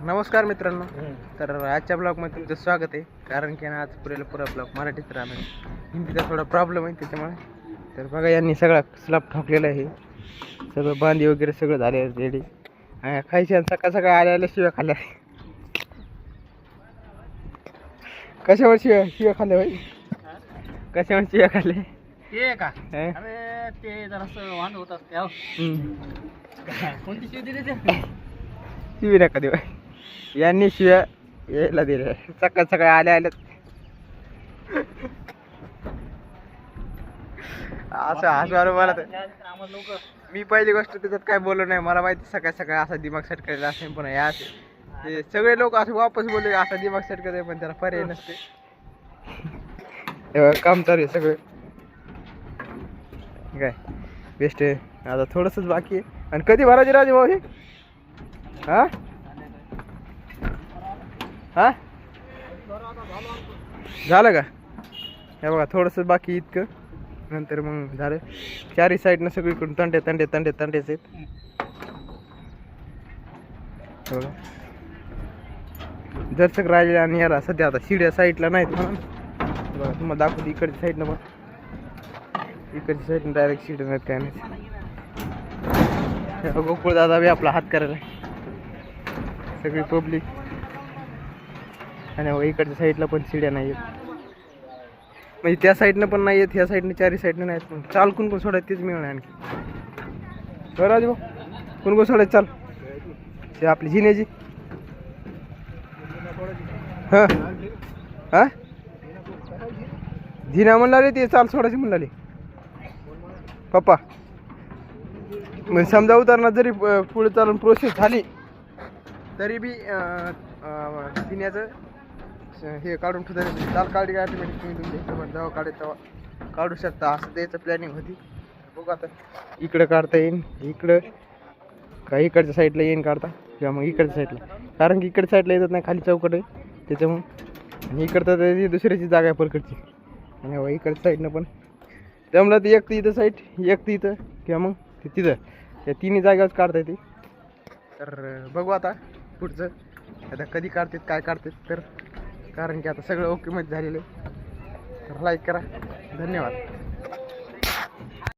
नमस्कार मित्रांनो. तर आजच्या ब्लॉगमध्ये तुमचं स्वागत आहे. कारण की आज पुरा ब्लॉग मराठीत राहणार, हिंदीचा थोडा प्रॉब्लेम आहे त्याच्यामुळे. तर बघा, यांनी सगळा स्लॅब ठोकलेला आहे, सगळं बांधी वगैरे सगळं झाले रेडी. खायचे आणि सकाळ सकाळ आल्या शिव्या खाल्ल्या. कशावर शिव्या खाल्ल्या भाई? कशावर शिव्या खाल्ले ते का? अरे ते जरासं वांद होत असते. कोणती शिव दिली ते? शिवी नका देऊ. यांनी शिव्या यायला दिल्या सकाळ सकाळ आल्या असं हसवार मला तर. मी पहिली गोष्ट त्याच्यात काय बोललो नाही. मला माहिती सकाळ सकाळ असा दिमाग सेट करायला असेल, पण या ते सगळे लोक असं वापस बोलले असा दिमाग सेट करायला, पण त्याला पर्याय नसते. काम चालू आहे सगळं काय बेस्ट आहे. आता थोडंसंच बाकी आहे. आणि कधी भरायचे राजे भाऊ हे? हा हा झालं का? हे बघा थोडंसं बाकी इतकं, नंतर मग झालं. चारही साईडनं सगळीकडून तंडे तंडेच आहेत. बघा जरसक राहिले. आणि याला सध्या आता शिड्या साईडला नाहीत म्हणून बघा तुम्हाला दाखवते. इकडच्या साईडनं पण, इकडच्या साईडनं डायरेक्ट शिड्या नाहीत काय नाही. गोकुळ दादा बी आपला हात करायला, सगळी पब्लिक. आणि इकडच्या साईडला पण शिड्या नाही आहेत, म्हणजे त्या साईडनं पण नाही आहेत, ह्या साईडनं चारही साईडनं नाहीत. पण चाल कोण सोडायचं तेच मिळणार आणखी. बरं राजू कोण सोडायचं चाल? ते आपली जिनेजी. हां हां जिना म्हणला ते चाल सोडायची म्हणले पप्पा. म्हणजे समजा उदाहरणार्थ जरी पुढे चालून प्रोसेस झाली तरी बी जिन्याचं हे काढून ठेवता. चाल काढली काय ऑटोमॅटिक तुम्ही तुमच्या हिशोबाने जेव्हा काढेल तेव्हा काढू शकता. असं द्यायचं प्लॅनिंग होती. बघू आता इकडं काढता येईन, इकडं काही इकडच्या साईडला येईन काढता, किंवा मग इकडच्या साईडला. कारण की इकडच्या साईडला येतात नाही, खाली चौकट आहे त्याच्यामुळं. आणि इकडचं त्याची दुसऱ्याची जागा आहे पलकडची. आणि इकडच्या साईडनं पण जमलं तर एक तर इथं साईड, एक तर इथं, किंवा मग ते तिथं. या तिन्ही जागेवरच काढता येते. तर बघू आता पुढचं आता कधी काढतात काय काढतात. तर कारण की आता सगळं ओके मध्ये झालेलं आहे. तर लाईक करा. धन्यवाद.